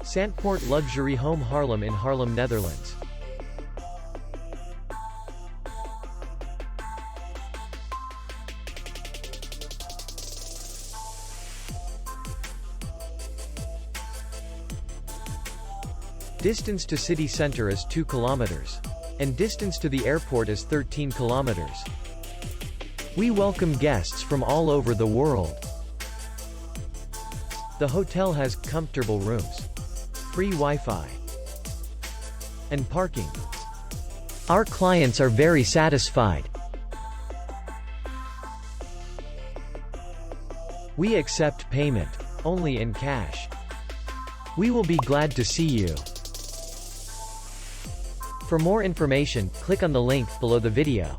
Santpoort Luxury Home Haarlem in Haarlem, Netherlands. Distance to city center is 2 kilometers. And distance to the airport is 13 kilometers. We welcome guests from all over the world. The hotel has comfortable rooms, free Wi-Fi, and parking. Our clients are very satisfied. We accept payment only in cash. We will be glad to see you. For more information, click on the link below the video.